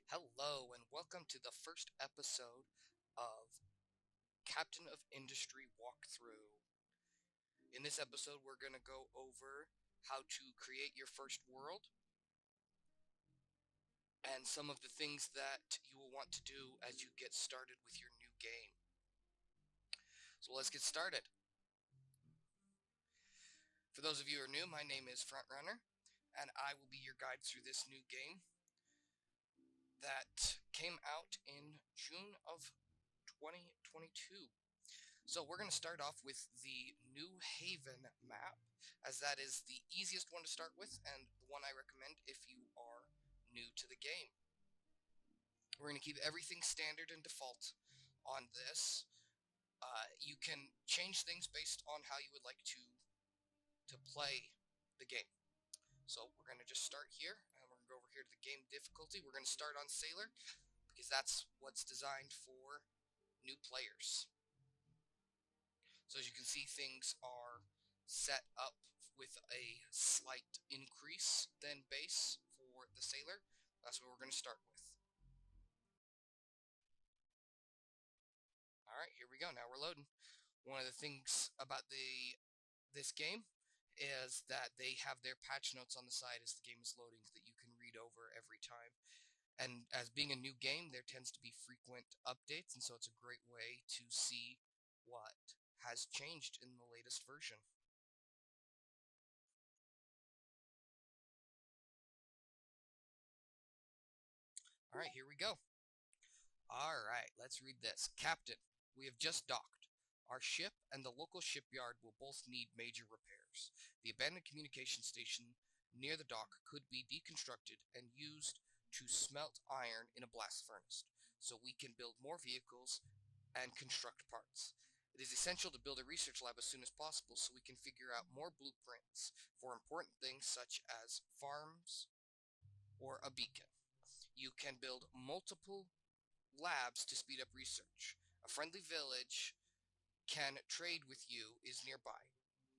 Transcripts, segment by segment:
Hello, and welcome to the first episode of Captain of Industry Walkthrough. In this episode, we're going to go over how to create your first world and some of the things that you will want to do as you get started with your new game. So let's get started. For those of you who are new, my name is Frontrunner, and I will be your guide through this new game that came out in June of 2022. So we're going to start off with the New Haven map, as that is the easiest one to start with and the one I recommend if you are new to the game. We're going to keep everything standard and default on this. You can change things based on how you would like to play the game. So we're going to just start here, and we're going to go over here to the game difficulty. We're going to start on Sailor, because that's what's designed for new players. So as you can see, things are set up with a slight increase than base for the Sailor. That's what we're going to start with. Alright, here we go. Now we're loading. One of the things about this game is that they have their patch notes on the side as the game is loading that you can read over every time. And as being a new game, there tends to be frequent updates, and so it's a great way to see what has changed in the latest version. Alright, here we go. Alright, let's read this. Captain, we have just docked. Our ship and the local shipyard will both need major repairs. The abandoned communication station near the dock could be deconstructed and used to smelt iron in a blast furnace, so we can build more vehicles and construct parts. It is essential to build a research lab as soon as possible so we can figure out more blueprints for important things such as farms or a beacon. You can build multiple labs to speed up research. A friendly village can trade with you is nearby.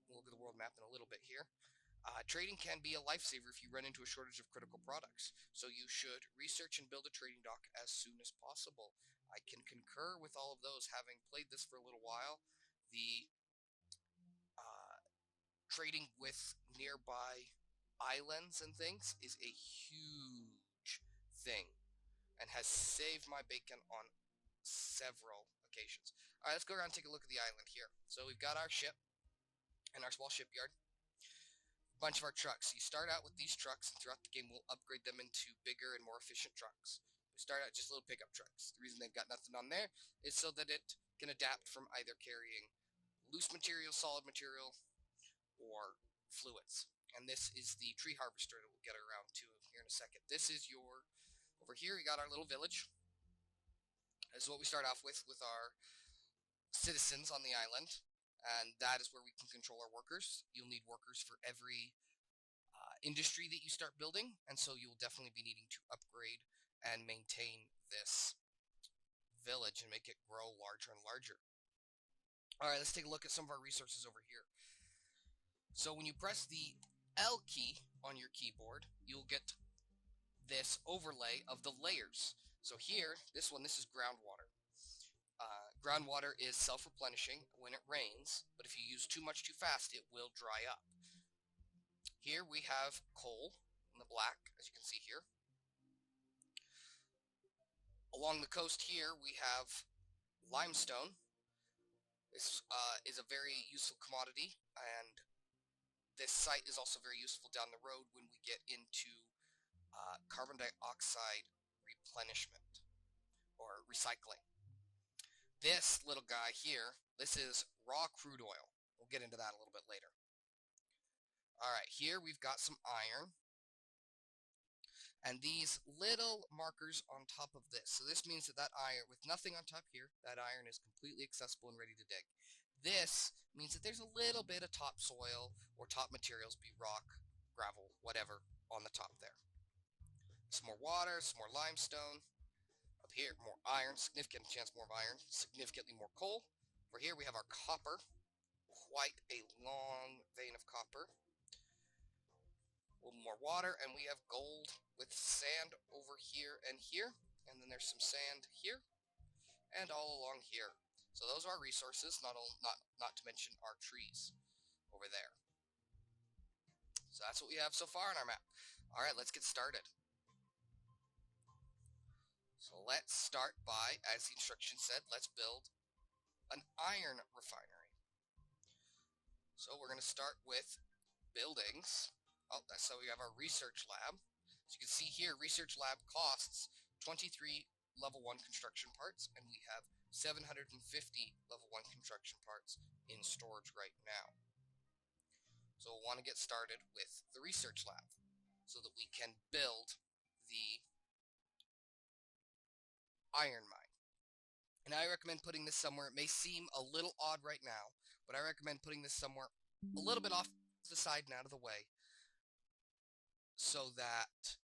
We'll look at the world map in a little bit here. Trading can be a lifesaver if you run into a shortage of critical products, so you should research and build a trading dock as soon as possible. I can concur with all of those, having played this for a little while. The trading with nearby islands and things is a huge thing and has saved my bacon on several occasions. Alright, let's go around and take a look at the island here. So we've got our ship and our small shipyard. A bunch of our trucks. You start out with these trucks, and throughout the game we'll upgrade them into bigger and more efficient trucks. We start out just little pickup trucks. The reason they've got nothing on there is so that it can adapt from either carrying loose material, solid material, or fluids. And this is the tree harvester that we'll get around to here in a second. This is your, over here we got our little village. This is what we start off with our citizens on the island, and that is where we can control our workers. You'll need workers for every industry that you start building, and so you'll definitely be needing to upgrade and maintain this village and make it grow larger and larger. Alright, let's take a look at some of our resources over here. So when you press the L key on your keyboard, you'll get this overlay of the layers. So here, this is groundwater. Groundwater is self-replenishing when it rains, but if you use too much too fast, it will dry up. Here we have coal in the black, as you can see here. Along the coast here, we have limestone. This is a very useful commodity, and this site is also very useful down the road when we get into carbon dioxide replenishment or recycling. This little guy here, this is raw crude oil. We'll get into that a little bit later. Alright, here we've got some iron. And these little markers on top of this. So this means that iron, with nothing on top here, that iron is completely accessible and ready to dig. This means that there's a little bit of topsoil or top materials, be rock, gravel, whatever, on the top there. Some more water, some more limestone. Up here, more iron, significant chance more of iron, significantly more coal. Over here we have our copper, quite a long vein of copper. A little more water, and we have gold with sand over here and here. And then there's some sand here and all along here. So those are our resources, not to mention our trees over there. So that's what we have so far on our map. All right, let's get started. So let's start by, as the instructions said, let's build an iron refinery. So we're going to start with buildings. Oh, so we have our research lab. So you can see here, research lab costs 23 level 1 construction parts, and we have 750 level 1 construction parts in storage right now. So we'll want to get started with the research lab so that we can build the iron mine. And I recommend putting this somewhere. It may seem a little odd right now, but I recommend putting this somewhere a little bit off the side and out of the way, so that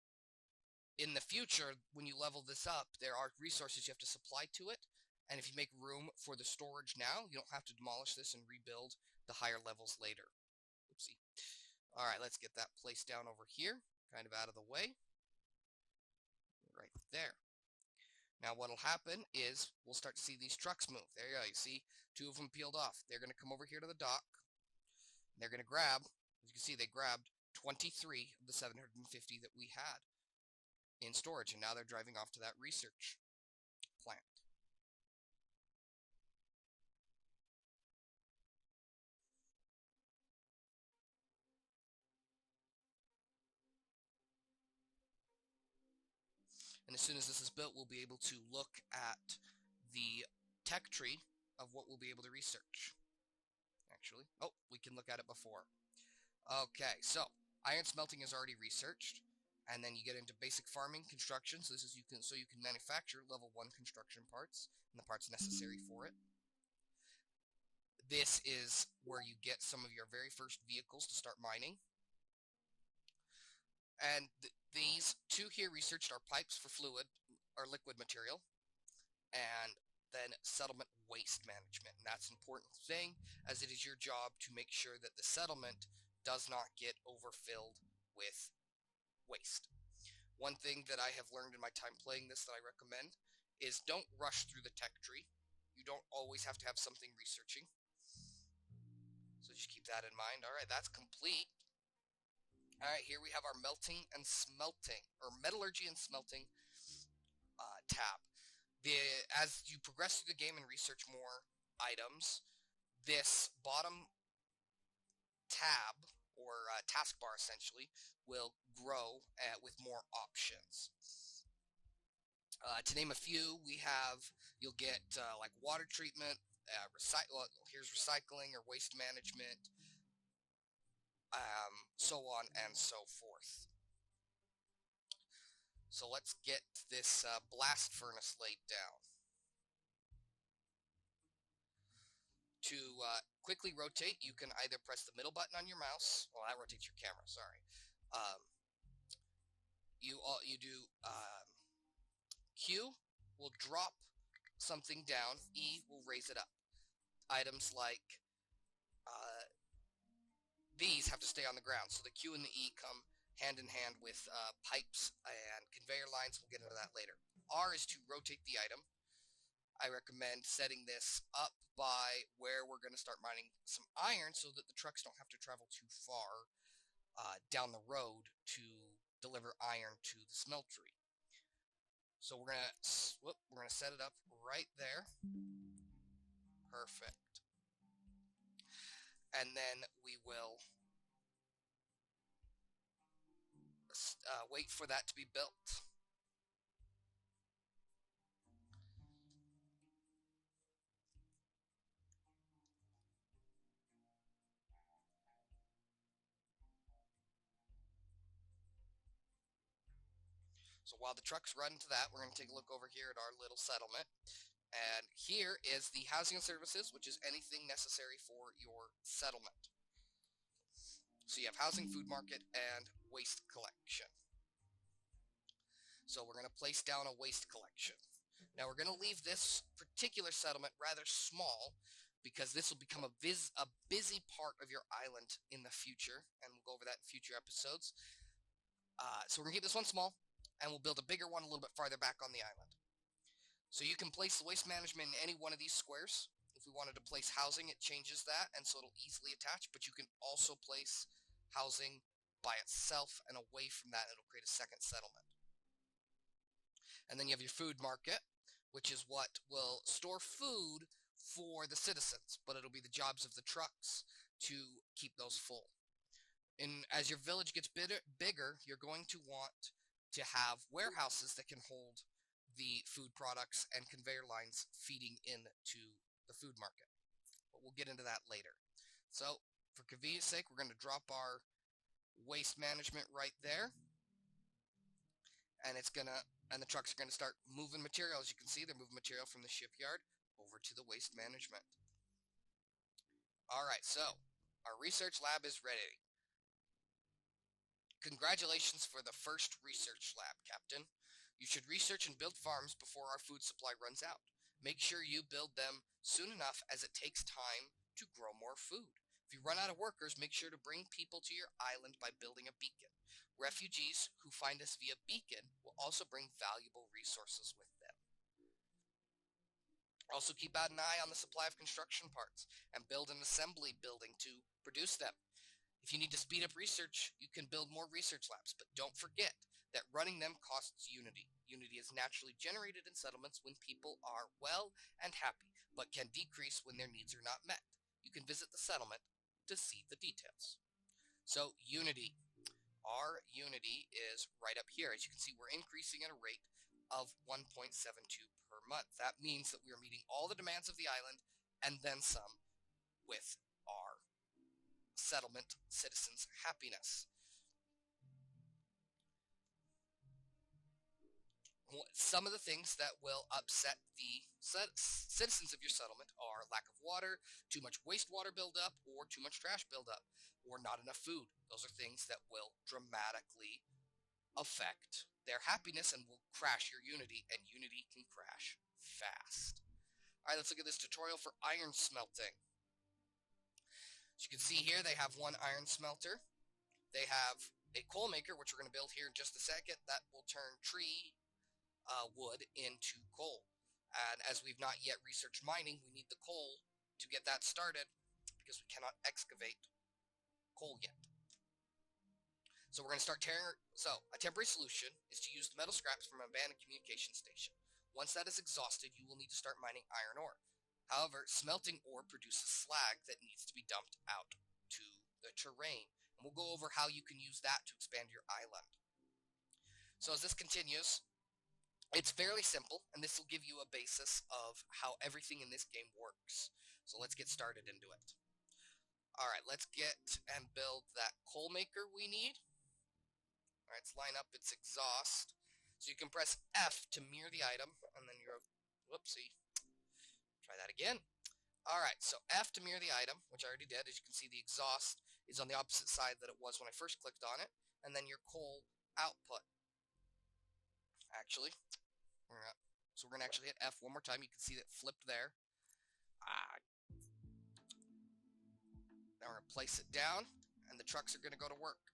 in the future, when you level this up, there are resources you have to supply to it, and if you make room for the storage now, you don't have to demolish this and rebuild the higher levels later. Oopsie. Alright, let's get that placed down over here, kind of out of the way. Right there. Now what'll happen is we'll start to see these trucks move. There you go, you see 2 of them peeled off. They're going to come over here to the dock. They're going to grab, as you can see, they grabbed 23 of the 750 that we had in storage, and now they're driving off to that research plant. And as soon as this is built, we'll be able to look at the tech tree of what we'll be able to research. Actually, oh, we can look at it before. Okay, so iron smelting is already researched, and then you get into basic farming, construction. So this is you can manufacture level 1 construction parts and the parts necessary for it. This is where you get some of your very first vehicles to start mining. And these 2 here researched are pipes for fluid or liquid material, and then settlement waste management. And that's an important thing, as it is your job to make sure that the settlement does not get overfilled with waste. One thing that I have learned in my time playing this that I recommend is don't rush through the tech tree. You don't always have to have something researching. So just keep that in mind. Alright, that's complete. Alright, here we have our melting and smelting, or metallurgy and smelting tab. As you progress through the game and research more items, this bottom tab, or taskbar essentially, will grow with more options. To name a few, you'll get like water treatment, here's recycling or waste management, so on and so forth. So let's get this blast furnace laid down. To quickly rotate, you can either press the middle button on your mouse. Well, that rotates your camera, sorry. You do Q will drop something down, E will raise it up. Items like these have to stay on the ground, so the Q and the E come hand in hand with pipes and conveyor lines. We'll get into that later. R is to rotate the item. I recommend setting this up by where we're going to start mining some iron so that the trucks don't have to travel too far down the road to deliver iron to the smeltery. So we're gonna set it up right there. Perfect. And then we will wait for that to be built. So while the trucks run to that, we're going to take a look over here at our little settlement. And here is the housing and services, which is anything necessary for your settlement. So you have housing, food market, and waste collection. So we're going to place down a waste collection. Now we're going to leave this particular settlement rather small, because this will become a busy part of your island in the future, and we'll go over that in future episodes. So we're going to keep this one small, and we'll build a bigger one a little bit farther back on the island. So you can place the waste management in any one of these squares. If we wanted to place housing, it changes that, and so it'll easily attach, but you can also place housing by itself, and away from that, it'll create a second settlement. And then you have your food market, which is what will store food for the citizens, but it'll be the jobs of the trucks to keep those full. As your village gets bigger, you're going to want to have warehouses that can hold the food products and conveyor lines feeding into the food market. But we'll get into that later. So, for convenience sake, we're going to drop our waste management right there. And the trucks are going to start moving material. As you can see, they're moving material from the shipyard over to the waste management. All right, so our research lab is ready. Congratulations for the first research lab, Captain. You should research and build farms before our food supply runs out. Make sure you build them soon enough, as it takes time to grow more food. If you run out of workers, make sure to bring people to your island by building a beacon. Refugees who find us via beacon will also bring valuable resources with them. Also, keep an eye on the supply of construction parts and build an assembly building to produce them. If you need to speed up research, you can build more research labs, but don't forget that running them costs unity. Unity is naturally generated in settlements when people are well and happy, but can decrease when their needs are not met. You can visit the settlement to see the details. So, unity. Our unity is right up here. As you can see, we're increasing at a rate of 1.72 per month. That means that we are meeting all the demands of the island and then some with our settlement citizens' happiness. Some of the things that will upset the citizens of your settlement are lack of water, too much wastewater buildup, or too much trash buildup, or not enough food. Those are things that will dramatically affect their happiness and will crash your unity, and unity can crash fast. All right, let's look at this tutorial for iron smelting. As you can see here, they have one iron smelter. They have a coal maker, which we're going to build here in just a second, that will turn tree wood into coal. And as we've not yet researched mining, we need the coal to get that started because we cannot excavate coal yet. So we're going to start tearing. So a temporary solution is to use the metal scraps from an abandoned communication station. Once that is exhausted, you will need to start mining iron ore. However, smelting ore produces slag that needs to be dumped out to the terrain. And we'll go over how you can use that to expand your island. So as this continues, it's fairly simple, and this will give you a basis of how everything in this game works. So let's get started into it. Alright, let's get and build that coal maker we need. Alright, let's line up its exhaust. So you can press F to mirror the item, and then you're... Whoopsie. Try that again. Alright, so F to mirror the item, which I already did. As you can see, the exhaust is on the opposite side that it was when I first clicked on it. And then your coal output. Actually, so we're going to actually hit F one more time. You can see that flipped there. Now we're going to place it down, and the trucks are going to go to work.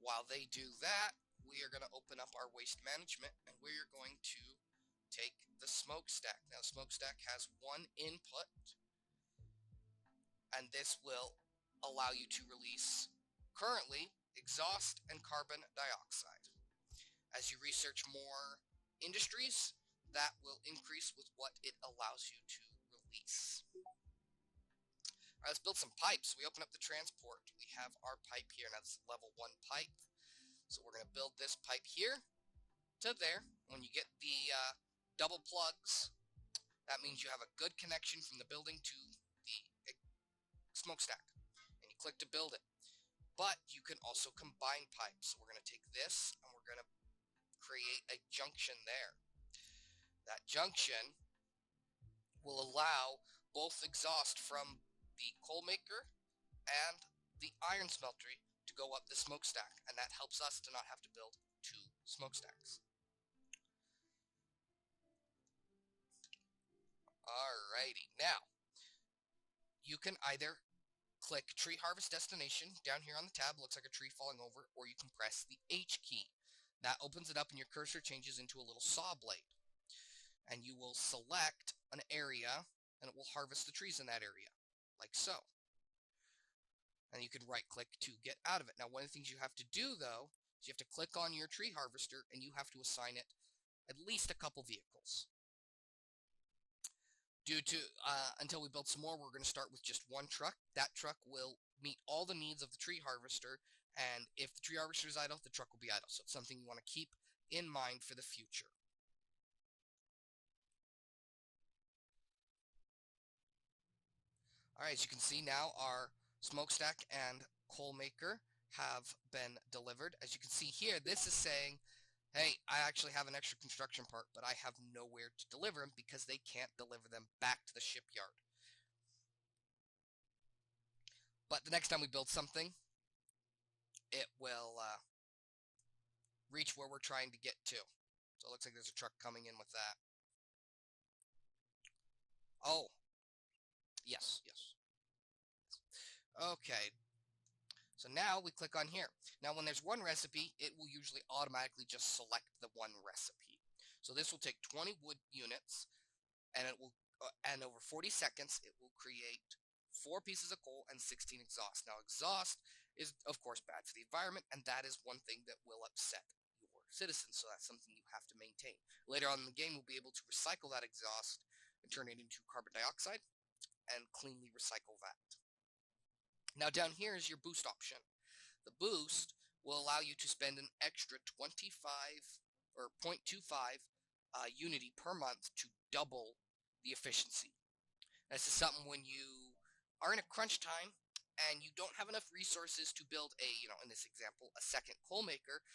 While they do that, we are going to open up our waste management, and we're going to take the smokestack. Now, the smokestack has one input, and this will allow you to release, currently, exhaust and carbon dioxide. As you research more industries, that will increase with what it allows you to release. All right, let's build some pipes. We open up the transport. We have our pipe here. Now, this is level 1 pipe. So we're going to build this pipe here to there. When you get the double plugs, that means you have a good connection from the building to the smokestack. And you click to build it. But you can also combine pipes. So we're going to take this, and we're going to create a junction there. That junction will allow both exhaust from the coal maker and the iron smeltery to go up the smokestack, and that helps us to not have to build 2 smokestacks. Alrighty, now you can either click Tree Harvest Destination down here on the tab. Looks like a tree falling over, or you can press the H key. That opens it up, and your cursor changes into a little saw blade. And you will select an area, and it will harvest the trees in that area, like so. And you can right-click to get out of it. Now, one of the things you have to do, though, is you have to click on your tree harvester, and you have to assign it at least a couple vehicles. Until we build some more, we're going to start with just one truck. That truck will meet all the needs of the tree harvester, and if the tree harvester is idle, the truck will be idle. So it's something you want to keep in mind for the future. Alright, as you can see now, our smokestack and coal maker have been delivered. As you can see here, this is saying, hey, I actually have an extra construction part, but I have nowhere to deliver them because they can't deliver them back to the shipyard. But the next time we build something, it will reach where we're trying to get to. So it looks like there's a truck coming in with that. Oh, yes. Okay, so now we click on here. Now when there's one recipe, it will usually automatically just select the one recipe. So this will take 20 wood units, and it will, and over 40 seconds, it will create 4 pieces of coal and 16 exhaust. Now exhaust is of course bad for the environment, and that is one thing that will upset your citizens, so that's something you have to maintain. Later on in the game, we'll be able to recycle that exhaust and turn it into carbon dioxide and cleanly recycle that. Now down here is your boost option. The boost will allow you to spend an extra 25 or 0.25 unity per month to double the efficiency. This is something when you are in a crunch time and you don't have enough resources to build in this example, a second coal maker,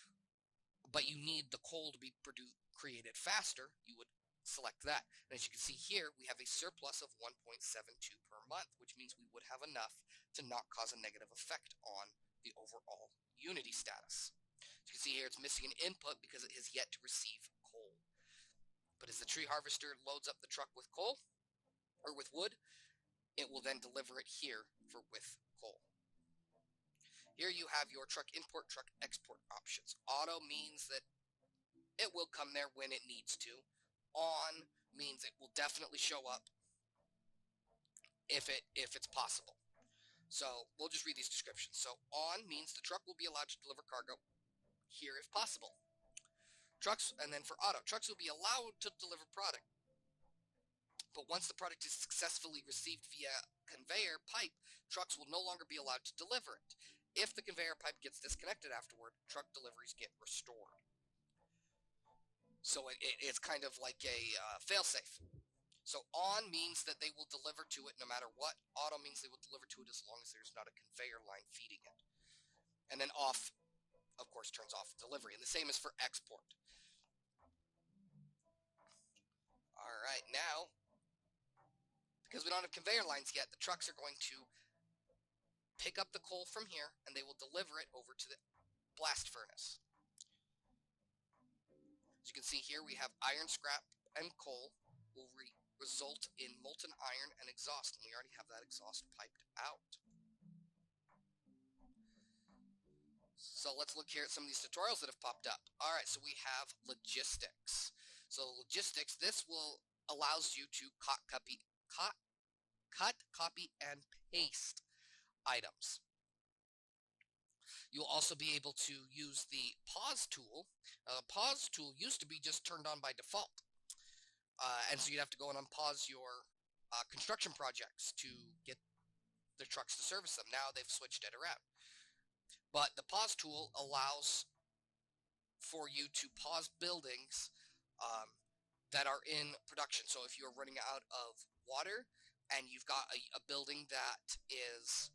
but you need the coal to be created faster, you would select that. And as you can see here, we have a surplus of 1.72 per month, which means we would have enough to not cause a negative effect on the overall unity status. As you can see here, it's missing an input because it has yet to receive coal. But as the tree harvester loads up the truck with coal, or with wood, it will then deliver it here with coal. Here you have your truck import, truck export options. Auto means that it will come there when it needs to. On means it will definitely show up if it's possible. So we'll just read these descriptions. So on means the truck will be allowed to deliver cargo here if possible. Trucks, and then for auto, trucks will be allowed to deliver product, but once the product is successfully received via conveyor pipe, trucks will no longer be allowed to deliver it. If the conveyor pipe gets disconnected afterward, truck deliveries get restored. So it's kind of like a failsafe. So on means that they will deliver to it no matter what. Auto means they will deliver to it as long as there's not a conveyor line feeding it. And then off, of course, turns off delivery. And the same is for export. Alright, now, because we don't have conveyor lines yet, the trucks are going to pick up the coal from here, and they will deliver it over to the blast furnace. As you can see here, we have iron scrap and coal will result in molten iron and exhaust, and we already have that exhaust piped out. So let's look here at some of these tutorials that have popped up. Alright, so we have logistics. So logistics, this allows you to cut, copy, and paste items. You'll also be able to use the pause tool. The pause tool used to be just turned on by default. And so you'd have to go and unpause your construction projects to get the trucks to service them. Now they've switched it around. But the pause tool allows for you to pause buildings that are in production. So if you're running out of water and you've got a building that is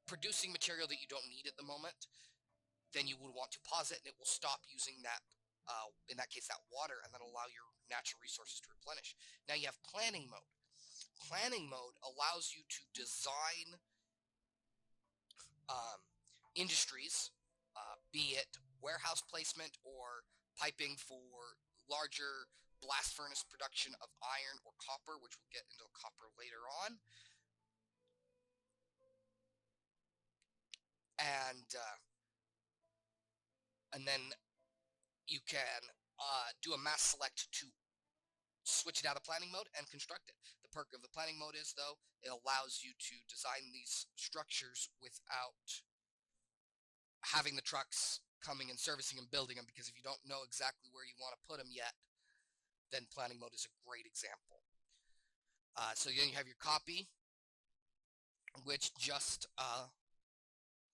producing material that you don't need at the moment, then you would want to pause it, and it will stop using that, in that case, that water, and then allow your natural resources to replenish. Now you have planning mode. Planning mode allows you to design industries, be it warehouse placement or piping for larger blast furnace production of iron or copper, which we'll get into copper later on. and then you can do a mass select to switch it out of planning mode and construct it. The perk of the planning mode is, though, it allows you to design these structures without having the trucks coming and servicing and building them, because if you don't know exactly where you want to put them yet, then planning mode is a great example. So then you have your copy, which just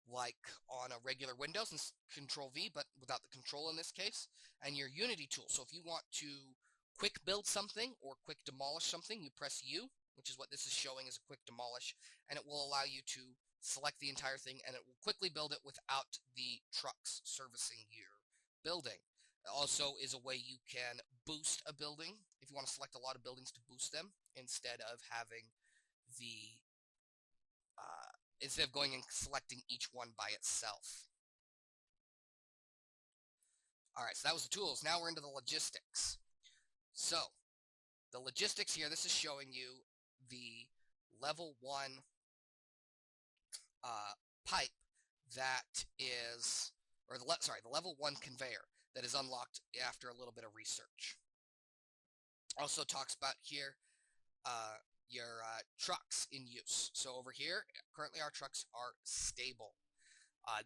like on a regular Windows and Control V, but without the control in this case, and your Unity tool. So if you want to quick build something or quick demolish something, you press U, which is what this is showing as a quick demolish, and it will allow you to select the entire thing, and it will quickly build it without the trucks servicing your building. It also is a way you can boost a building if you want to select a lot of buildings to boost them instead of having the instead of going and selecting each one by itself. Alright, so that was the tools. Now we're into the logistics. So, the logistics here, this is showing you the level 1 pipe that is, or the level 1 conveyor that is unlocked after a little bit of research. Also talks about here your trucks in use. So over here, currently our trucks are stable.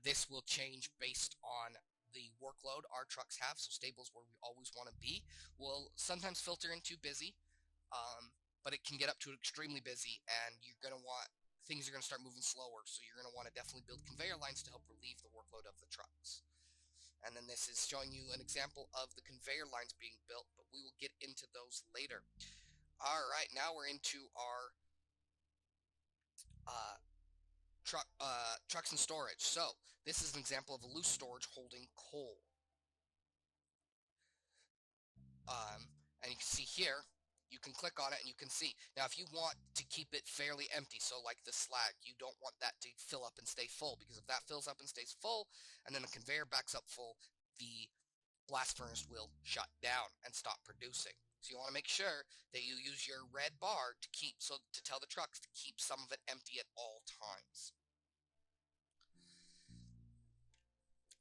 This will change based on the workload our trucks have. So stable is where we always want to be. We'll sometimes filter into busy, but it can get up to extremely busy, and you're going to want, things are going to start moving slower. So you're going to want to definitely build conveyor lines to help relieve the workload of the trucks. And then this is showing you an example of the conveyor lines being built, but we will get into those later. Alright, now we're into our trucks and storage. So, this is an example of a loose storage holding coal. And you can see here, you can click on it and you can see. Now, if you want to keep it fairly empty, so like the slag, you don't want that to fill up and stay full, because if that fills up and stays full, and then the conveyor backs up full, the blast furnace will shut down and stop producing. So you want to make sure that you use your red bar to tell the trucks to keep some of it empty at all times.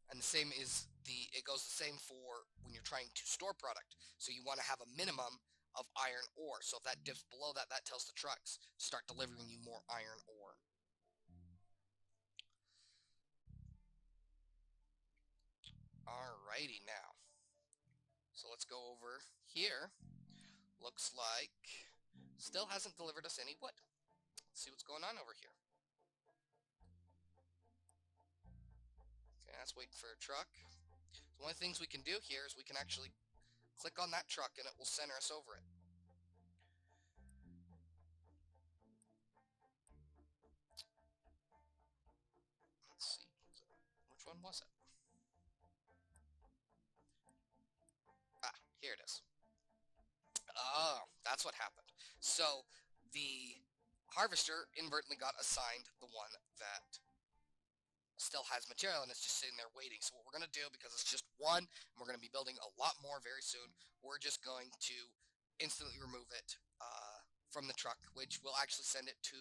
And the same is it goes the same for when you're trying to store product. So you want to have a minimum of iron ore. So if that dips below that, that tells the trucks to start delivering you more iron ore. Alrighty now. So let's go over here. Looks like still hasn't delivered us any wood. Let's see what's going on over here. Okay, that's waiting for a truck. So one of the things we can do here is we can actually click on that truck and it will center us over it. Let's see, which one was it? Ah, here it is. Oh, that's what happened. So the harvester inadvertently got assigned the one that still has material, and it's just sitting there waiting. So what we're going to do, because it's just one, and we're going to be building a lot more very soon, we're just going to instantly remove it from the truck, which will actually send it to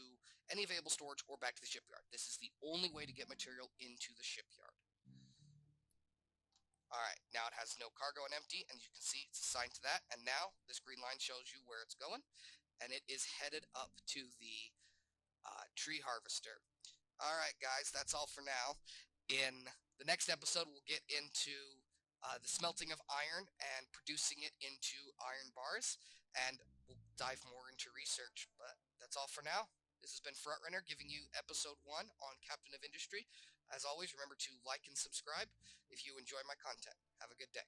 any available storage or back to the shipyard. This is the only way to get material into the shipyard. Alright, now it has no cargo and empty, and you can see it's assigned to that, and now this green line shows you where it's going, and it is headed up to the tree harvester. Alright guys, that's all for now. In the next episode, we'll get into the smelting of iron and producing it into iron bars, and we'll dive more into research, but that's all for now. This has been Frontrunner giving you episode 1 on Captain of Industry. As always, remember to like and subscribe if you enjoy my content. Have a good day.